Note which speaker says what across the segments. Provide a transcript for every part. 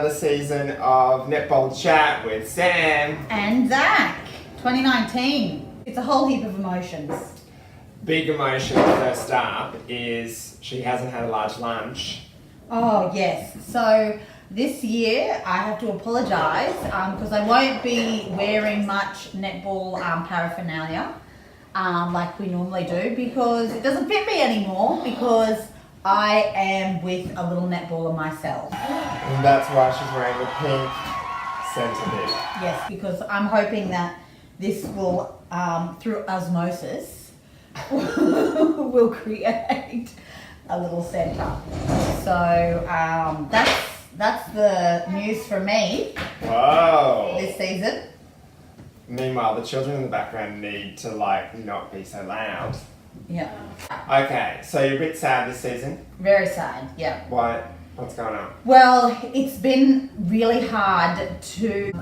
Speaker 1: another season of Netball Chat with Sam.
Speaker 2: And Zach. 2019. It's a whole heap of emotions.
Speaker 1: Big emotion first up is she hasn't had a large lunch.
Speaker 2: Oh, yes. So this year I have to apologise because I won't be wearing much netball paraphernalia like we normally do because it doesn't fit me anymore because I am with a little netballer myself.
Speaker 1: And that's why she's wearing the pink centre bib.
Speaker 2: Yes, because I'm hoping that this will, through osmosis, will create a little centre. So that's the news for me.
Speaker 1: Whoa!
Speaker 2: This season.
Speaker 1: Meanwhile, the children in the background need to not be so loud.
Speaker 2: Yeah.
Speaker 1: Okay, so you're a bit sad this season.
Speaker 2: Very sad. Yeah.
Speaker 1: What's going on?
Speaker 2: Well, it's been really hard to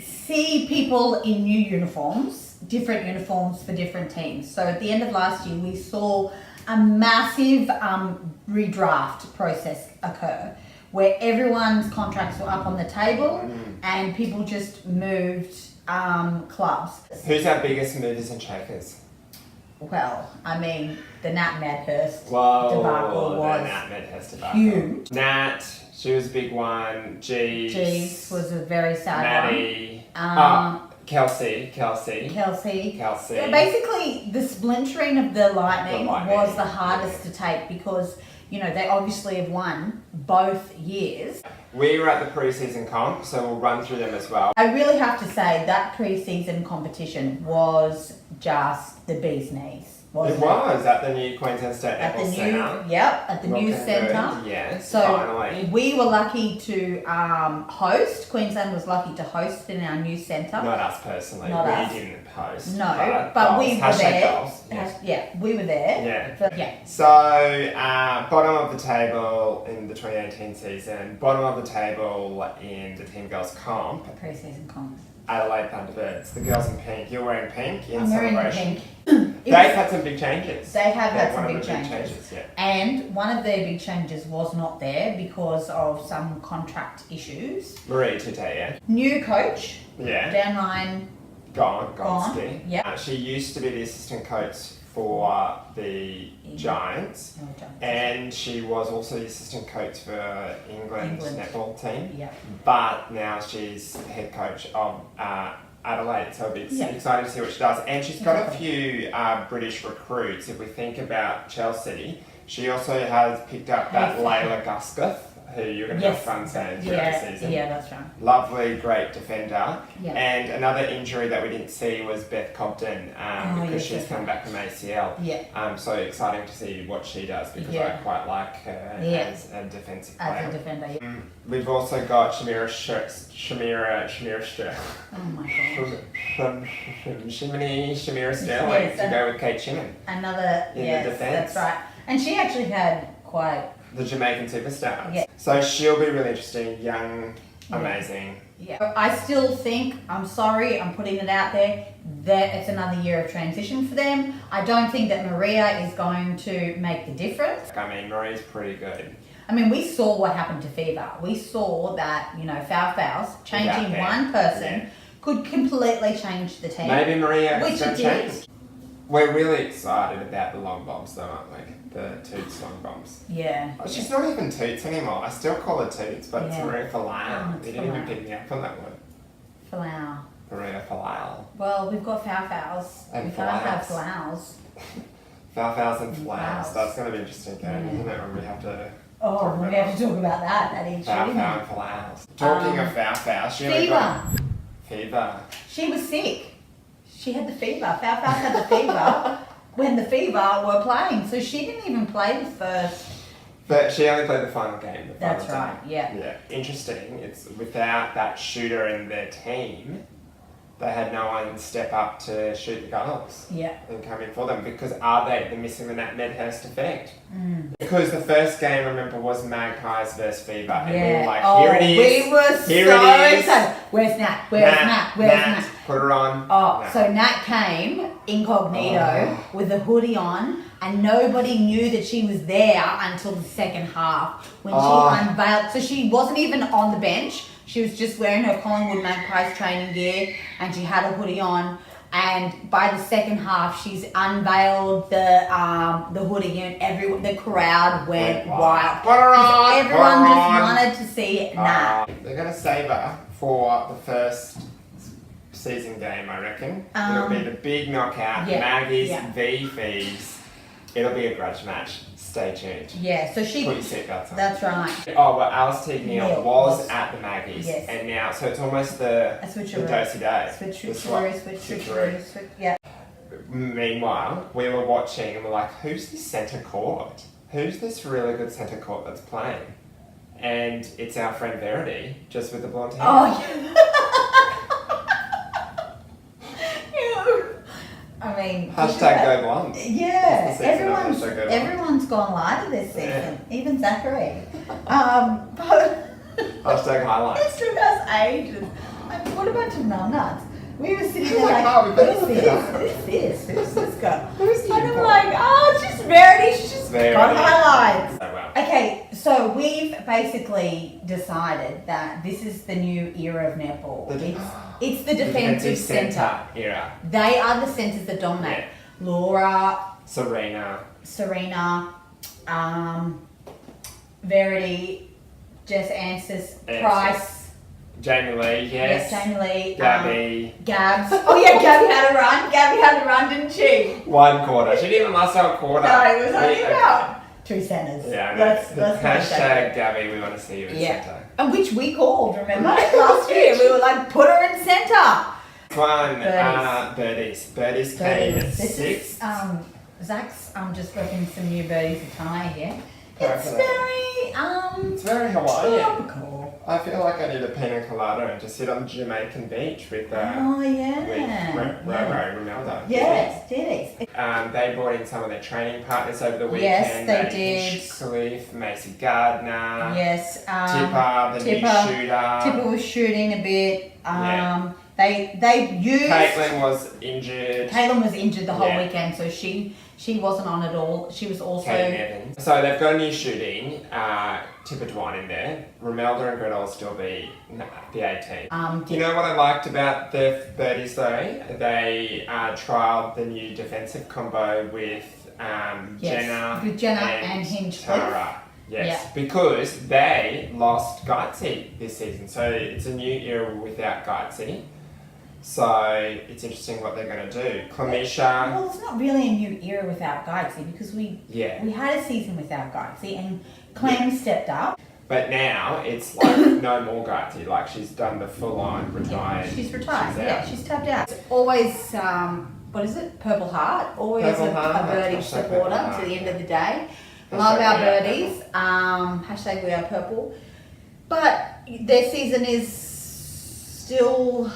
Speaker 2: see people in new uniforms, different uniforms for different teams. So at the end of last year, we saw a massive redraft process occur where everyone's contracts were up on the table and people just moved clubs.
Speaker 1: Who's our biggest movers and shakers?
Speaker 2: Well, I mean, the Nat Medhurst
Speaker 1: Whoa,
Speaker 2: debacle was
Speaker 1: the Nat Medhurst debacle.
Speaker 2: huge.
Speaker 1: Nat, she was a big one.
Speaker 2: Jeeves was a very sad
Speaker 1: Maddie.
Speaker 2: one.
Speaker 1: Kelsey.
Speaker 2: Kelsey.
Speaker 1: Yeah,
Speaker 2: basically, the splintering of the Lightning was the hardest to take because, you know, they obviously have won both years.
Speaker 1: We were at the pre-season comp, so we'll run through them as well.
Speaker 2: I really have to say that pre-season competition was just the bee's knees.
Speaker 1: It was at the new Queensland State Netball Centre.
Speaker 2: At the new centre.
Speaker 1: Yes,
Speaker 2: so
Speaker 1: finally.
Speaker 2: we were lucky to host. Queensland was lucky to host in our new centre.
Speaker 1: Not us personally.
Speaker 2: Not us.
Speaker 1: We didn't host.
Speaker 2: No, but we were there.
Speaker 1: Goals. Yes.
Speaker 2: Yeah, we were there.
Speaker 1: Yeah. So, bottom of the table in the 2018 season, bottom of the table in the Team Girls comp.
Speaker 2: Pre-season comp.
Speaker 1: Adelaide Thunderbirds. The girls in pink. You're wearing pink in
Speaker 2: I'm
Speaker 1: celebration.
Speaker 2: wearing pink.
Speaker 1: They've had some big changes.
Speaker 2: They have had some big changes.
Speaker 1: Yeah.
Speaker 2: And one of their big changes was not there because of some contract issues.
Speaker 1: Marie Tute, yeah?
Speaker 2: New coach.
Speaker 1: Yeah.
Speaker 2: Downline.
Speaker 1: Gonski.
Speaker 2: Yeah.
Speaker 1: She used to be the assistant coach for the Giants. And she was also the assistant coach for England netball team.
Speaker 2: Yeah.
Speaker 1: But now she's head coach of Adelaide, so it'll be excited to see what she does. And she's got a few British recruits. If we think about Chelsea, she also has picked up that Layla Gusketh, who you're going to have fun saying throughout the season.
Speaker 2: Yeah, that's right.
Speaker 1: Lovely, great defender.
Speaker 2: Yeah.
Speaker 1: And another injury that we didn't see was Beth Cobden because she's come back from ACL.
Speaker 2: Yeah.
Speaker 1: So exciting to see what she does because I quite like her as a defensive player.
Speaker 2: As a defender, yeah.
Speaker 1: We've also got Shamira
Speaker 2: Oh my god.
Speaker 1: Shamira Sterling to go with Kate Chimmin.
Speaker 2: Another,
Speaker 1: in the defence.
Speaker 2: That's right. And she actually had quite...
Speaker 1: The Jamaican superstar.
Speaker 2: Yeah.
Speaker 1: So she'll be really interesting, young, amazing.
Speaker 2: Yeah. I still think, I'm sorry, I'm putting it out there, that it's another year of transition for them. I don't think that Maria is going to make the difference.
Speaker 1: I mean, Maria's pretty good.
Speaker 2: I mean, we saw what happened to Fever. We saw that, you know, fouls, changing one person could completely change the team.
Speaker 1: Maybe Maria
Speaker 2: which
Speaker 1: can
Speaker 2: it
Speaker 1: change.
Speaker 2: did.
Speaker 1: We're really excited about the long bombs though, aren't we? The Toots long bombs.
Speaker 2: Yeah.
Speaker 1: Oh, she's not even Toots anymore. I still call her Toots, but it's
Speaker 2: Yeah.
Speaker 1: Maria Falau.
Speaker 2: It's
Speaker 1: You didn't even
Speaker 2: Falau.
Speaker 1: pick me up on that one.
Speaker 2: Falau.
Speaker 1: Maria Falau.
Speaker 2: Well, we've got fouls.
Speaker 1: And
Speaker 2: we can't have
Speaker 1: flaus.
Speaker 2: flaus.
Speaker 1: Fouls and flaus.
Speaker 2: Flaus.
Speaker 1: That's going to be interesting, Kate,
Speaker 2: Yeah.
Speaker 1: isn't it? When we have to
Speaker 2: Oh, we have to talk about that. That is
Speaker 1: foul
Speaker 2: shooting.
Speaker 1: and flaus. Talking of foul, she only
Speaker 2: Fever.
Speaker 1: got fever.
Speaker 2: She was sick. She had the fever. Fouls had the fever when the Fever were playing. So she didn't even play the first.
Speaker 1: But she only played the final game.
Speaker 2: That's right, yeah.
Speaker 1: Yeah. Interesting. It's without that shooter in their team, they had no one step up to shoot the goals.
Speaker 2: Yeah.
Speaker 1: And come in for them because they're missing the Nat Medhurst effect. Because the first game, remember, was Magpies versus Fever. And we were like, here it is.
Speaker 2: We were
Speaker 1: Here
Speaker 2: so
Speaker 1: it is.
Speaker 2: excited. Where's Nat? Where's Nat? Where's Nat?
Speaker 1: Put her on.
Speaker 2: Oh,
Speaker 1: No.
Speaker 2: so Nat came incognito with a hoodie on, and nobody knew that she was there until the second half when she unveiled. So she wasn't even on the bench. She was just wearing her Collingwood Magpies training gear, and she had a hoodie on. And by the second half, she's unveiled the hoodie, and the crowd went wild.
Speaker 1: Put her on.
Speaker 2: Everyone just wanted to see Nat.
Speaker 1: They're gonna save her for the first season game, I reckon. It'll be the big knockout, Maggies v Fees. It'll be a grudge match. Stay tuned.
Speaker 2: Yeah, so she.
Speaker 1: Put your seatbelts on.
Speaker 2: That's right.
Speaker 1: Oh, well, Alice Teague-Neal was at the Maggies,
Speaker 2: Yes.
Speaker 1: and now, so it's almost the dosey day.
Speaker 2: Switcheroo, yeah.
Speaker 1: Meanwhile, we were watching and we're like, who's this centre court? Who's this really good centre court that's playing? And it's our friend Verity, just with the blonde hair.
Speaker 2: Oh, I mean,
Speaker 1: Hashtag go blonde.
Speaker 2: Yeah,
Speaker 1: Hashtag
Speaker 2: everyone's gone lighter this season, even Zachary.
Speaker 1: Hashtag highlights.
Speaker 2: It took us ages. Like, what a bunch of numbnuts. We were sitting there who's this? Who's this guy?
Speaker 1: Who's the
Speaker 2: And I'm
Speaker 1: import?
Speaker 2: like, it's just Verity. She's just got highlights.
Speaker 1: Oh, wow.
Speaker 2: Okay, so we've basically decided that this is the new era of netball. It's the defensive centre
Speaker 1: era.
Speaker 2: They are the centres that dominate.
Speaker 1: Yeah.
Speaker 2: Laura,
Speaker 1: Serena,
Speaker 2: Verity, Jess Ansis, Price,
Speaker 1: Jamie Lee, yes.
Speaker 2: Jamie Lee,
Speaker 1: Gabby.
Speaker 2: Gabs. Oh yeah, Gabby had a run. Gabby had a run, didn't she?
Speaker 1: 1 quarter. She didn't even last out a quarter.
Speaker 2: No, it was only about 2 centres.
Speaker 1: Yeah,
Speaker 2: let's
Speaker 1: hashtag Gabby, we want to see you in centre.
Speaker 2: And which we called, remember? Last year we were like, put her in centre.
Speaker 1: One, birdies. Birdies came at 6.
Speaker 2: Zach's just repping some new birdies attire here.
Speaker 1: It's very Hawaiian.
Speaker 2: tropical.
Speaker 1: I feel like I need a pina colada and just sit on the Jamaican beach with Romeldo.
Speaker 2: Yes, titties.
Speaker 1: They brought in some of their training partners over the weekend.
Speaker 2: Yes, they did.
Speaker 1: Cliff, Macy Gardner.
Speaker 2: Yes.
Speaker 1: Tipper, the new shooter.
Speaker 2: Tipper was shooting a bit. They used.
Speaker 1: Caitlin was injured.
Speaker 2: Caitlin was injured the whole weekend, so she wasn't on at all. She was also.
Speaker 1: Evans. So they've got a new shooting. Tipper Dwan in there. Romeldo and Gretel will still be the 18. You know what I liked about the birdies though? They trialled the new defensive combo with Jenna
Speaker 2: and Hinchcliffe.
Speaker 1: Tara. Yes, because they lost Geitzy this season, so it's a new era without Geitzy. So it's interesting what they're going to do. Clemisha.
Speaker 2: Well, it's not really a new era without Geitzy because we had a season without Geitzy and Clem stepped up.
Speaker 1: But now it's like no more Geitzy. Like she's done the full-on retired.
Speaker 2: She's retired. She's tapped out. It's always what is it? Purple Heart. Always a birdie supporter to the end of the day. Love our birdies. Hashtag we are purple. But their season is still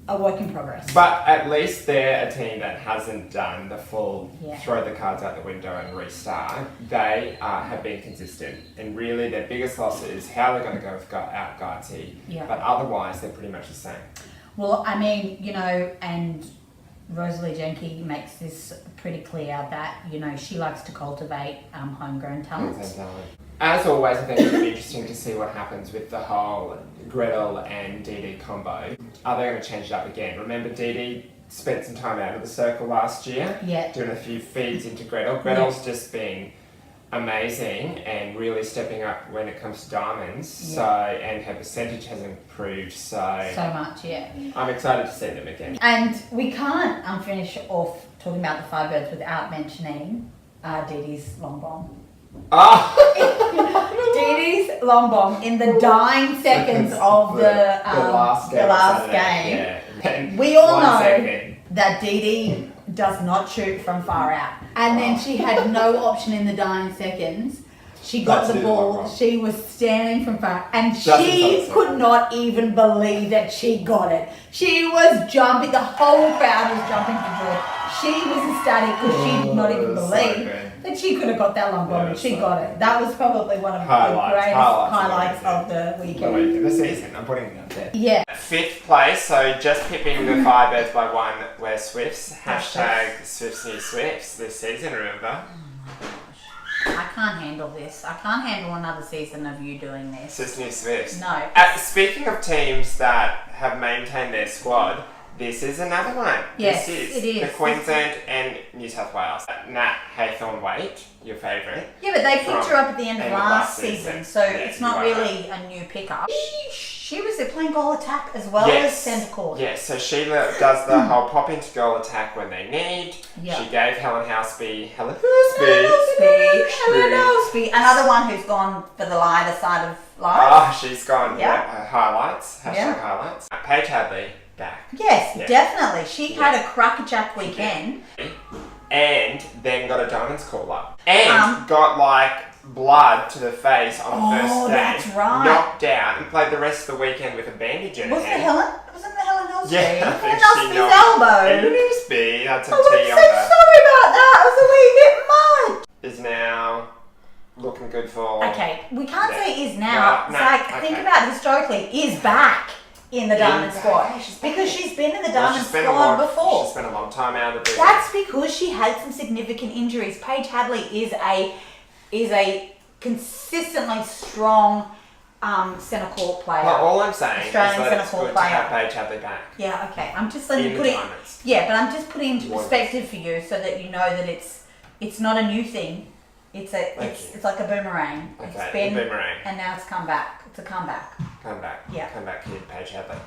Speaker 2: a work in progress.
Speaker 1: But at least they're a team that hasn't done the full throw the cards out the window and restart. They have been consistent. And really their biggest loss is how they're going to go without Geitzy. But otherwise they're pretty much the same. Well,
Speaker 2: I mean, and Rosalie Jenke makes this pretty clear that, she likes to cultivate homegrown talent.
Speaker 1: As always, I think it'll be interesting to see what happens with the whole Gretel and Dee Dee combo. Are they going to change it up again? Remember Dee Dee spent some time out of the circle last year, doing a few feeds into Gretel. Gretel's just been amazing and really stepping up when it comes to diamonds. And her percentage has improved so
Speaker 2: much.
Speaker 1: I'm excited to see them again.
Speaker 2: And we can't finish off talking about the Firebirds without mentioning Dee Dee's long bomb. Dee Dee's long bomb in the dying seconds of the last game. We all know that Dee Dee does not shoot from far out. And then she had no option in the dying seconds. She got the ball, she was standing from far, and she could not even believe that she got it. She was jumping, the whole crowd was jumping for joy. She was ecstatic because she did not even believe that she could have got that long gone, and she got it. That was probably one of the greatest highlights of the weekend.
Speaker 1: The season, I'm putting it up there.
Speaker 2: Yeah.
Speaker 1: 5th place, so just pipping the Firebirds by 1, we're Swifts. Hashtag Swifts New Swifts this season, remember?
Speaker 2: I can't handle this. I can't handle another season of you doing this.
Speaker 1: Swifts New Swifts.
Speaker 2: No.
Speaker 1: Speaking of teams that have maintained their squad, this is another one.
Speaker 2: Yes,
Speaker 1: this
Speaker 2: it is.
Speaker 1: The Queensland and New South Wales. Nat Haythorne-Waite, your favourite.
Speaker 2: Yeah, but they picked her up at the end of last season, so
Speaker 1: yeah,
Speaker 2: it's not really a new pickup. She was there playing goal attack as well as centre court.
Speaker 1: Yes, so she does the whole pop into goal attack when they need.
Speaker 2: Yep.
Speaker 1: She gave Helen Houseby,
Speaker 2: Helen Houseby, another one who's gone for the lighter side of life.
Speaker 1: Oh, she's gone. Yeah, highlights. Hashtag highlights. Paige Hadley back.
Speaker 2: Yes, definitely. She had a crackerjack weekend.
Speaker 1: And then got a Diamonds call up. And got like blood to the face on the first day.
Speaker 2: That's right.
Speaker 1: Knocked out and played the rest of the weekend with a bandage in her hand.
Speaker 2: Wasn't the Helen Houseby?
Speaker 1: Yeah, I think
Speaker 2: Helen
Speaker 1: she
Speaker 2: Houseby's elbow.
Speaker 1: Helen Houseby had some
Speaker 2: I'm so
Speaker 1: tea on her.
Speaker 2: sorry about that. It was a wee bit much.
Speaker 1: Is now looking good for...
Speaker 2: Okay, we can't say is now.
Speaker 1: No,
Speaker 2: think about historically, is back in the Diamond squad. Because she's been in the Diamond squad before.
Speaker 1: She's spent a long time out of the...
Speaker 2: That's because she had some significant injuries. Paige Hadley is a consistently strong centre court player.
Speaker 1: Well, all I'm saying
Speaker 2: Australian
Speaker 1: is that it's good to
Speaker 2: player.
Speaker 1: have Paige Hadley back.
Speaker 2: Yeah, okay. I'm just
Speaker 1: In the
Speaker 2: putting
Speaker 1: Diamonds.
Speaker 2: but I'm just putting into perspective for you so that you know that it's not a new thing. It's like a boomerang.
Speaker 1: Okay,
Speaker 2: it's been
Speaker 1: boomerang.
Speaker 2: and now it's come back. It's a comeback.
Speaker 1: Come back.
Speaker 2: Yeah.
Speaker 1: Come back here, Paige Hadley.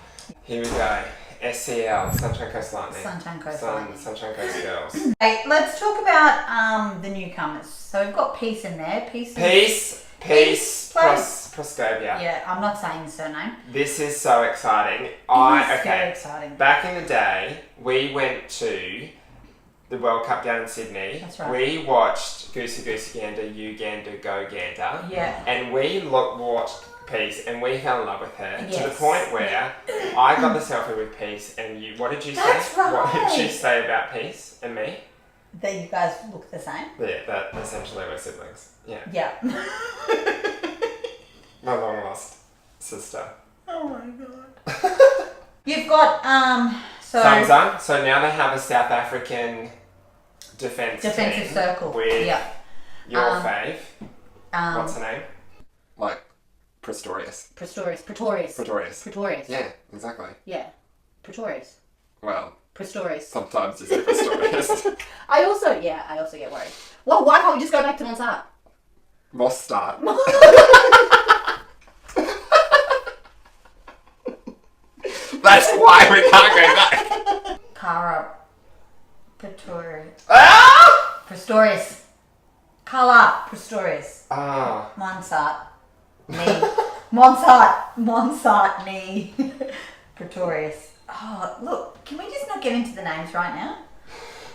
Speaker 1: Here we go. SCL, Sunshine Coast Lightning.
Speaker 2: Sunshine Coast Lightning.
Speaker 1: Sunshine Coast Girls.
Speaker 2: Okay, let's talk about the newcomers. So we've got Peace in there. Peace.
Speaker 1: Proscovia.
Speaker 2: Yeah, I'm not saying the surname.
Speaker 1: This is so exciting.
Speaker 2: Very exciting.
Speaker 1: Back in the day, we went to the World Cup down in Sydney.
Speaker 2: That's right.
Speaker 1: We watched Goosey Goosey Gander, You Gander, Go Gander.
Speaker 2: Yeah.
Speaker 1: And we watched Peace and we fell in love with her to the point where I got the selfie with Peace and you. What did you say?
Speaker 2: That's right.
Speaker 1: What did you say about Peace and me?
Speaker 2: That you guys look the same.
Speaker 1: Yeah, that essentially we're siblings. Yeah.
Speaker 2: Yeah.
Speaker 1: My long lost sister.
Speaker 2: Oh my god. You've got
Speaker 1: Samsung. So now they have a South African defensive team
Speaker 2: circle
Speaker 1: with your fave. What's her name?
Speaker 3: Like Pretorius.
Speaker 2: Pretorius.
Speaker 3: Yeah, exactly.
Speaker 2: Yeah. Pretorius.
Speaker 3: Well,
Speaker 2: Pretorius.
Speaker 3: sometimes you say Pretorius.
Speaker 2: I also get worried. Well, why can't we just go back to Monsart?
Speaker 3: Mostart. That's why we can't go back.
Speaker 2: Cara Pretorius.
Speaker 1: Ah!
Speaker 2: Pretorius. Carla Pretorius.
Speaker 1: Ah.
Speaker 2: Monsart. Me. Monsart. Me. Pretorius. Oh, look. Can we just not get into the names right now?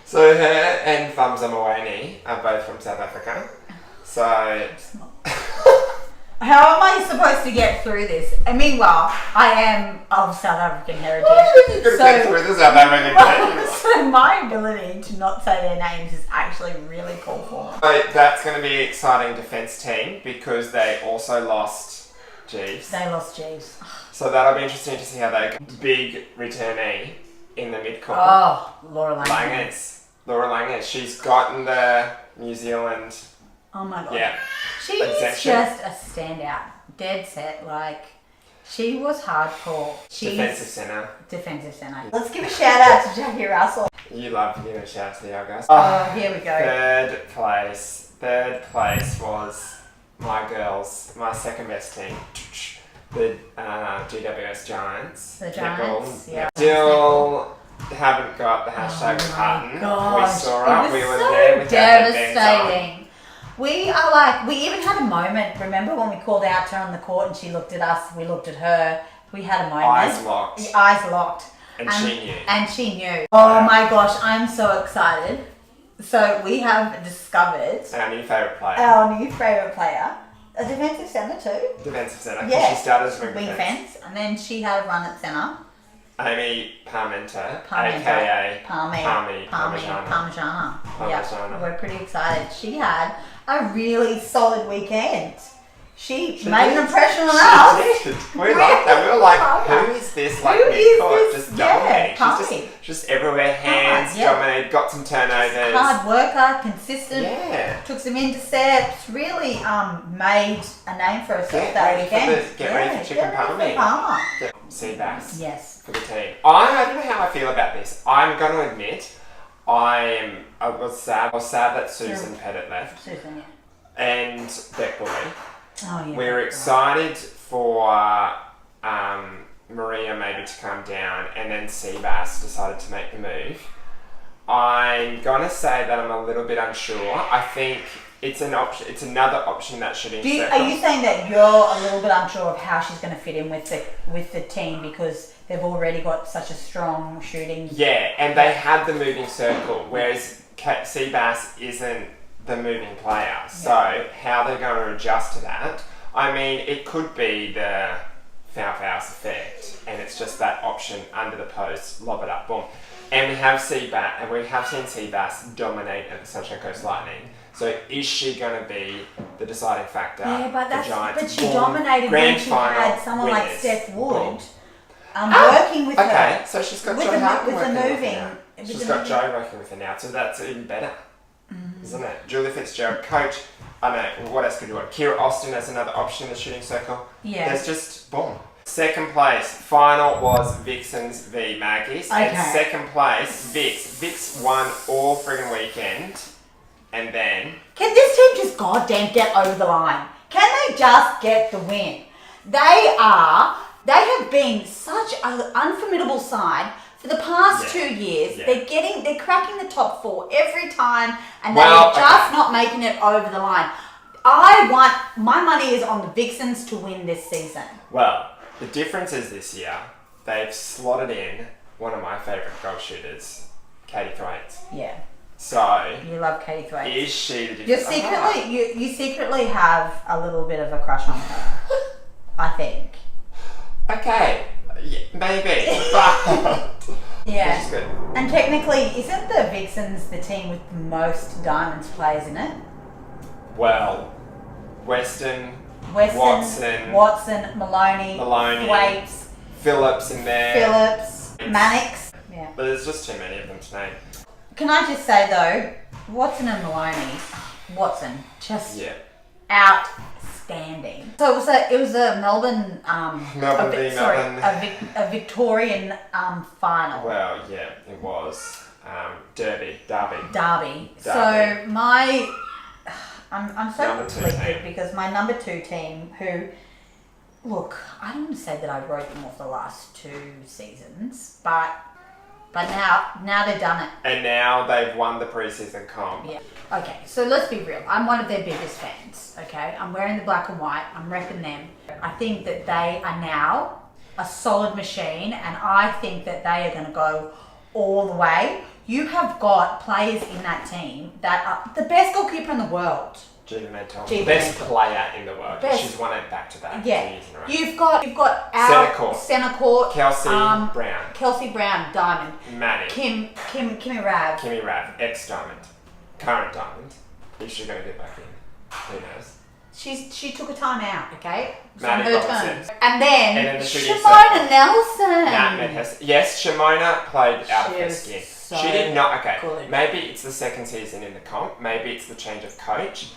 Speaker 1: So her and Famza Mawani are both from South Africa. So
Speaker 2: how am I supposed to get through this? And meanwhile, I am of South African heritage.
Speaker 1: you could get through the South African names.
Speaker 2: So my ability to not say their names is actually really cool for me.
Speaker 1: So that's going to be an exciting defence team because they also lost Jeeves.
Speaker 2: They lost Jeeves.
Speaker 1: So that'll be interesting to see how they go. Big returnee in the mid-court.
Speaker 2: Oh, Laura Langers.
Speaker 1: Laura Langers. She's gotten the New Zealand...
Speaker 2: Oh my god.
Speaker 1: Yeah.
Speaker 2: She's just a standout. Dead set. Like, she was hardcore.
Speaker 1: Defensive centre.
Speaker 2: Let's give a shout out to Jackie Russell.
Speaker 1: You love giving a shout out to the Argos.
Speaker 2: Oh, here we go.
Speaker 1: Third place was my girls, my second best team. The GWS Giants.
Speaker 2: The Giants, yeah.
Speaker 1: Still haven't got the hashtag button. We saw it. We were there with
Speaker 2: devastating. We even had a moment. Remember when we called out to her on the court and she looked at us, we looked at her. We had a moment. Eyes locked.
Speaker 1: And she knew.
Speaker 2: And she knew. Oh my gosh, I'm so excited. So we have discovered
Speaker 1: our new favourite player.
Speaker 2: A defensive centre too.
Speaker 1: Defensive centre.
Speaker 2: Yeah.
Speaker 1: She started as wing
Speaker 2: fence. And then she had a run at centre.
Speaker 1: Amy Parmenter,
Speaker 2: Parmenter.
Speaker 1: aka
Speaker 2: Parmigiana.
Speaker 1: Parmigiana.
Speaker 2: Yeah, we're pretty excited. She had a really solid weekend. She made an impression on us.
Speaker 1: She did. We liked that. We were like, who is this? Like,
Speaker 2: Who is
Speaker 1: mid-court,
Speaker 2: this?
Speaker 1: just
Speaker 2: Yeah,
Speaker 1: dominating. She's just everywhere. Hands dominated. Got some turnovers.
Speaker 2: Hard worker, consistent.
Speaker 1: Yeah.
Speaker 2: Took some intercepts. Really made a name for herself that weekend.
Speaker 1: Get ready for Chicken Palmy. Seabass.
Speaker 2: Yes.
Speaker 1: For the team. I don't know how I feel about this. I'm going to admit, I was sad. I was sad that Susan Pettit left.
Speaker 2: Susan, yeah.
Speaker 1: And Beck Bully.
Speaker 2: Oh, yeah.
Speaker 1: We're excited for Maria maybe to come down, and then Seabass decided to make the move. I'm gonna say that I'm a little bit unsure. I think it's an option. It's another option that should insert.
Speaker 2: Are you saying that you're a little bit unsure of how she's going to fit in with the team because they've already got such a strong shooting?
Speaker 1: Yeah, and they had the moving circle, whereas Seabass isn't the moving player. So how they're going to adjust to that? I mean, it could be the foul-fouls effect, and it's just that option under the post, lob it up, boom. And we have seen Seabass dominate at the Sunshine Coast Lightning. So is she going to be the deciding factor?
Speaker 2: Yeah, but she
Speaker 1: Boom.
Speaker 2: dominated
Speaker 1: Grand
Speaker 2: when she
Speaker 1: final
Speaker 2: had someone like
Speaker 1: winners.
Speaker 2: Steph Wood
Speaker 1: Boom.
Speaker 2: working with her.
Speaker 1: Okay, so she's got
Speaker 2: With
Speaker 1: Joe
Speaker 2: the
Speaker 1: Harkin
Speaker 2: moving.
Speaker 1: working with her now.
Speaker 2: With
Speaker 1: She's
Speaker 2: the
Speaker 1: got
Speaker 2: moving.
Speaker 1: Joe working with her now, so that's even better, isn't it? Julie Fitzgerald, coach. I know, what else could you want? Kira Austin as another option in the shooting circle.
Speaker 2: Yeah.
Speaker 1: There's just, boom. Second place, final was Vixens v Maggies.
Speaker 2: Okay.
Speaker 1: And second place, Vix. Vix won all friggin' weekend. And then...
Speaker 2: Can this team just goddamn get over the line? Can they just get the win? They have been such an unformidable side for the past 2 years.
Speaker 1: Yeah.
Speaker 2: They're cracking the top 4 every time, and they're just not making it over the line. My money is on the Vixens to win this season.
Speaker 1: Well, the difference is this year, they've slotted in one of my favourite goal shooters, Katie Thwaites.
Speaker 2: Yeah.
Speaker 1: So...
Speaker 2: You love Katie Thwaites.
Speaker 1: Is she the difference?
Speaker 2: You secretly have a little bit of a crush on her. I think.
Speaker 1: Okay, yeah, maybe, but...
Speaker 2: Yeah.
Speaker 1: Which is good.
Speaker 2: And technically, isn't the Vixens the team with the most Diamonds players in it?
Speaker 1: Well, Weston,
Speaker 2: Watson, Maloney, Thwaites,
Speaker 1: Phillips in there.
Speaker 2: Phillips, Mannix. Yeah.
Speaker 1: But there's just too many of them to name.
Speaker 2: Can I just say though, Watson and Maloney, just
Speaker 1: Yeah.
Speaker 2: outstanding. So it was a Melbourne,
Speaker 1: Melbourne.
Speaker 2: a Victorian final.
Speaker 1: Well, yeah, it was. Derby.
Speaker 2: So I'm so
Speaker 1: Number 2
Speaker 2: conflicted
Speaker 1: team.
Speaker 2: because my number 2 team, who, look, I don't want to say that I wrote them off the last 2 seasons, but now they've done it.
Speaker 1: And now they've won the pre-season comp.
Speaker 2: Yeah. Okay, so let's be real. I'm one of their biggest fans, okay? I'm wearing the black and white. I'm repping them. I think that they are now a solid machine, and I think that they are going to go all the way. You have got players in that team that are the best goalkeeper in the world.
Speaker 1: Gina Mental.
Speaker 2: Gina
Speaker 1: Best
Speaker 2: Mental.
Speaker 1: player in the world.
Speaker 2: Best.
Speaker 1: She's won it back to back.
Speaker 2: Yeah.
Speaker 1: 2 years in a row.
Speaker 2: You've got our centre court.
Speaker 1: Kelsey Brown.
Speaker 2: Kelsey Brown, Diamond.
Speaker 1: Maddie.
Speaker 2: Kimmy Rav.
Speaker 1: Kimmy Rav, ex-Diamond. Current Diamond. Is she going to get back in? Who knows?
Speaker 2: She took a time out, okay? So
Speaker 1: Maddie
Speaker 2: her
Speaker 1: Robertson.
Speaker 2: turn. And then
Speaker 1: the shooting
Speaker 2: Shimona
Speaker 1: circle.
Speaker 2: Nelson.
Speaker 1: Nat Medhurst. Yes, Shimona played out of her
Speaker 2: was
Speaker 1: skin.
Speaker 2: so
Speaker 1: She did not. Okay,
Speaker 2: good.
Speaker 1: maybe it's the second season in the comp. Maybe it's the change of coach.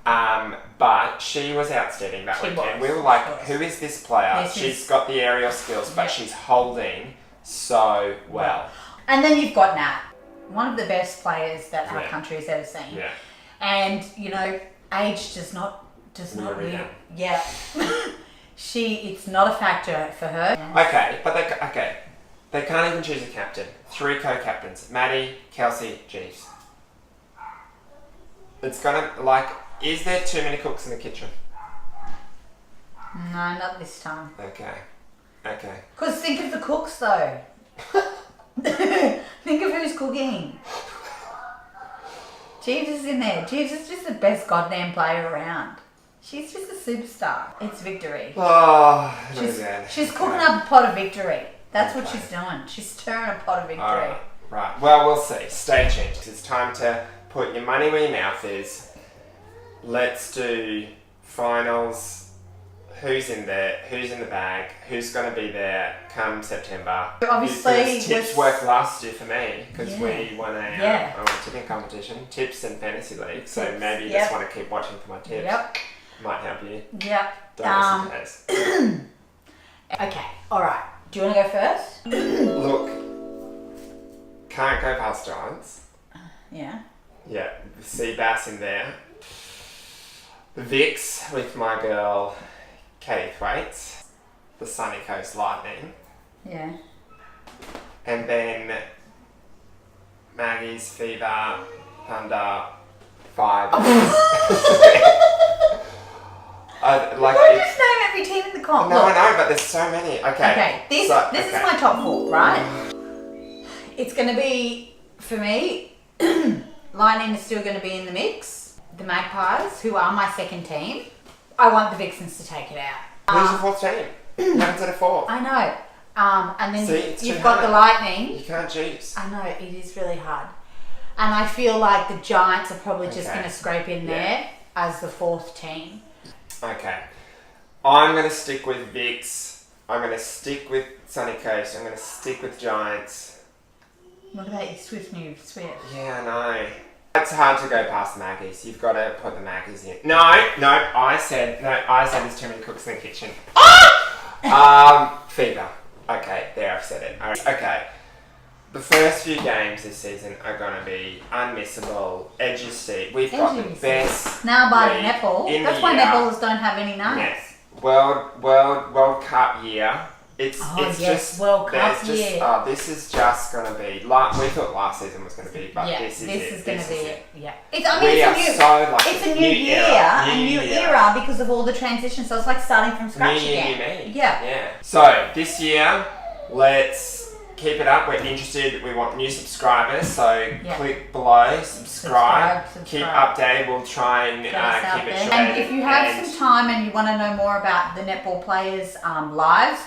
Speaker 1: But she was outstanding that
Speaker 2: She
Speaker 1: weekend.
Speaker 2: was.
Speaker 1: We were like,
Speaker 2: She was.
Speaker 1: who is this player?
Speaker 2: This
Speaker 1: She's
Speaker 2: is-
Speaker 1: got the aerial skills, but
Speaker 2: Yeah.
Speaker 1: she's holding so well.
Speaker 2: And then you've got Nat, one of the best players that our
Speaker 1: Yeah.
Speaker 2: country has ever seen.
Speaker 1: Yeah.
Speaker 2: And age does not
Speaker 1: Really
Speaker 2: really.
Speaker 1: don't.
Speaker 2: Yeah. It's not a factor for her.
Speaker 1: Okay, but they can't even choose a captain. 3 co-captains: Maddie, Kelsey, Jeeves. It's gonna is there too many cooks in the kitchen?
Speaker 2: No, not this time.
Speaker 1: Okay.
Speaker 2: Because think of the cooks though. Think of who's cooking. Jeeves is in there. Jeeves is just the best goddamn player around. She's just a superstar. It's victory.
Speaker 1: Oh,
Speaker 2: She's cooking up a pot of victory. That's what she's doing. She's stirring a pot of victory.
Speaker 1: Alright, right. Well, we'll see. Stay tuned. It's time to put your money where your mouth is. Let's do finals. Who's in there? Who's in the bag? Who's going to be there come September?
Speaker 2: Obviously,
Speaker 1: tips worked last year for me because
Speaker 2: Yeah.
Speaker 1: we won a
Speaker 2: Yeah.
Speaker 1: tipping competition, tips and fantasy league. So
Speaker 2: Tips,
Speaker 1: maybe you
Speaker 2: yep.
Speaker 1: just want to keep watching for my tips.
Speaker 2: Yep.
Speaker 1: Might help you.
Speaker 2: Yep.
Speaker 1: Don't listen to those.
Speaker 2: Okay. All right. Do you want to go first?
Speaker 1: Look, can't go past Giants.
Speaker 2: Yeah.
Speaker 1: Yeah, the sea bass in there. The Vicks with my girl Katie Thwaites. The Sunny Coast Lightning.
Speaker 2: Yeah.
Speaker 1: And then Maggie's Fever Thunder 5.
Speaker 2: Why don't you just name every team in the comp?
Speaker 1: No,
Speaker 2: Look.
Speaker 1: I know, but there's so many. Okay.
Speaker 2: This is my top 4, right? It's going to be, for me, Lightning is still going to be in the mix. The Magpies, who are my second team, I want the Vixens to take it out.
Speaker 1: Who's your fourth team? You haven't said a fourth.
Speaker 2: I know. And then
Speaker 1: See, it's
Speaker 2: you've
Speaker 1: too
Speaker 2: got
Speaker 1: hard.
Speaker 2: the Lightning.
Speaker 1: You can't choose.
Speaker 2: I know, it is really hard. And I feel like the Giants are probably just going to scrape in there as the fourth team.
Speaker 1: Okay. I'm going to stick with Vicks. I'm going to stick with Sunny Coast. I'm going to stick with Giants.
Speaker 2: What about your Swift New Swift?
Speaker 1: Yeah, I know. It's hard to go past the Maggies. You've got to put the Maggies in. No, I said there's too many cooks in the kitchen. Fever. Okay, there, I've said it. All right. Okay. The first few games this season are going to be unmissable. Edge of seat. We've got the best.
Speaker 2: Now by
Speaker 1: league
Speaker 2: netball.
Speaker 1: in
Speaker 2: That's
Speaker 1: the
Speaker 2: why
Speaker 1: year.
Speaker 2: netballers don't have any names.
Speaker 1: Yes. World Cup year. It's
Speaker 2: yes,
Speaker 1: just
Speaker 2: World Cup
Speaker 1: there's just,
Speaker 2: year.
Speaker 1: this is just going to be like we thought last season was going to be, but
Speaker 2: Yeah,
Speaker 1: this is
Speaker 2: going to be
Speaker 1: it.
Speaker 2: it. Yeah.
Speaker 1: We are so lucky.
Speaker 2: It's a new year, a new era because of all the transitions. So it's like starting from scratch
Speaker 1: New year,
Speaker 2: again.
Speaker 1: new me.
Speaker 2: Yeah.
Speaker 1: Yeah. So this year, let's keep it up. We're interested. We want new subscribers. So click below, subscribe. Keep updated. We'll try and
Speaker 2: Get us out
Speaker 1: keep it
Speaker 2: there.
Speaker 1: short.
Speaker 2: And if you have some time and you want to know more about the netball players' lives,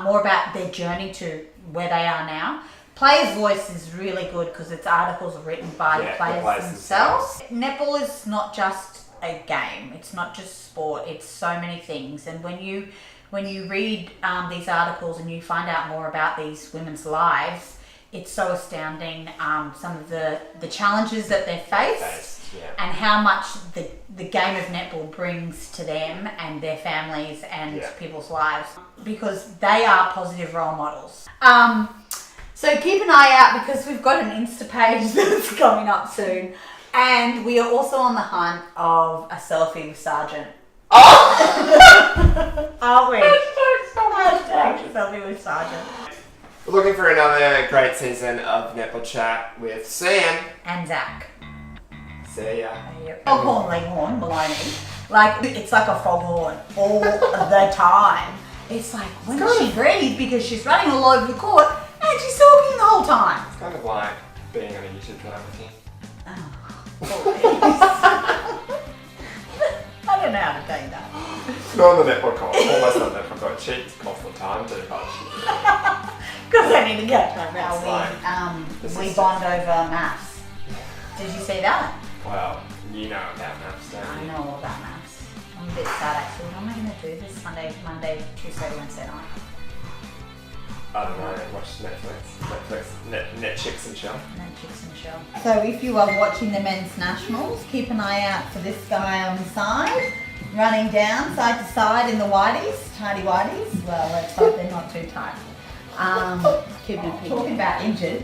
Speaker 2: more about their journey to where they are now. Players' Voice is really good because it's articles written by the players themselves. Netball is not just a game. It's not just sport. It's so many things. And when you read these articles and you find out more about these women's lives, it's so astounding. Some of the challenges that they've faced. And how much the game of netball brings to them and their families and people's lives, because they are positive role models. So keep an eye out because we've got an Insta page that's coming up soon, and we are also on the hunt of a selfie with Sargent. Oh! Aren't we? Hashtag selfie with Sargent.
Speaker 1: We're looking for another great season of Netball Chat with Sam
Speaker 2: And Zach.
Speaker 1: See ya.
Speaker 2: Foghorn leghorn, baloney. Like, it's like a foghorn all the time. It's like, when does she breathe? Because she's running all over the court and she's talking the whole time.
Speaker 1: It's kind of like being on a YouTube channel with you.
Speaker 2: I don't know how to tell you that.
Speaker 1: Not on the netball court. Almost on the netball court. She's off the time too much.
Speaker 2: Because I need to catch my breath. We bond over maths. Did you see that?
Speaker 1: Well, you know about maths, don't
Speaker 2: I
Speaker 1: you?
Speaker 2: know all about maths. I'm a bit sad actually. What am I going to do this Monday, Tuesday, Wednesday night?
Speaker 1: I don't know, watch Netflix, Netchicks and chill.
Speaker 2: Netflix and chill. So if you are watching the men's nationals, keep an eye out for this guy on the side, running down side to side in the whiteys, tidy whiteys. Well, let's hope they're not too tight. Talking about injured.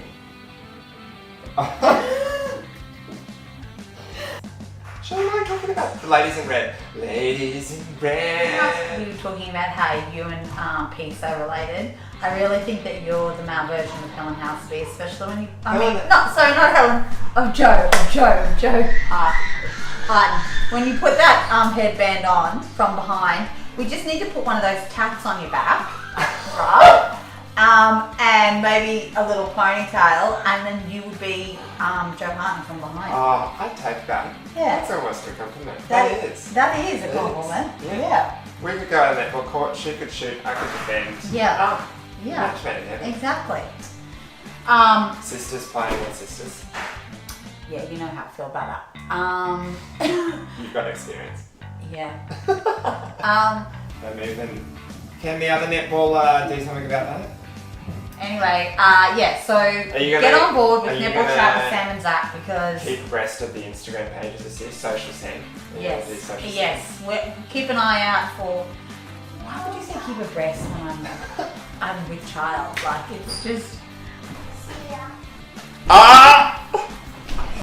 Speaker 1: Shall I talking about the ladies in red? Ladies in red.
Speaker 2: We were talking about how you and Peace are related. I really think that you're the male version of Helen Houseby, especially when you. Not Helen. Of Joe Hart. When you put that headband on from behind, we just need to put one of those tats on your back, right? And maybe a little ponytail, and then you would be Joe Hart from behind.
Speaker 1: Oh, I'd take that.
Speaker 2: Yeah.
Speaker 1: That's almost a compliment. That is.
Speaker 2: That is a compliment. Yeah.
Speaker 1: We could go to the netball court, she could shoot, I could defend.
Speaker 2: Yeah. Yeah.
Speaker 1: Match made in heaven.
Speaker 2: Exactly.
Speaker 1: Sisters playing with sisters.
Speaker 2: Yeah, you know how I feel about that.
Speaker 1: You've got experience.
Speaker 2: Yeah.
Speaker 1: No moving. Can the other netballer do something about that?
Speaker 2: Anyway, yeah, so get on board with Netball Chat with Sam and Zach because...
Speaker 1: Keep abreast of the Instagram pages of this, Social Sam.
Speaker 2: Yes, keep an eye out for... Why would you say keep abreast when I'm with child? Like, it's just...
Speaker 3: Ah!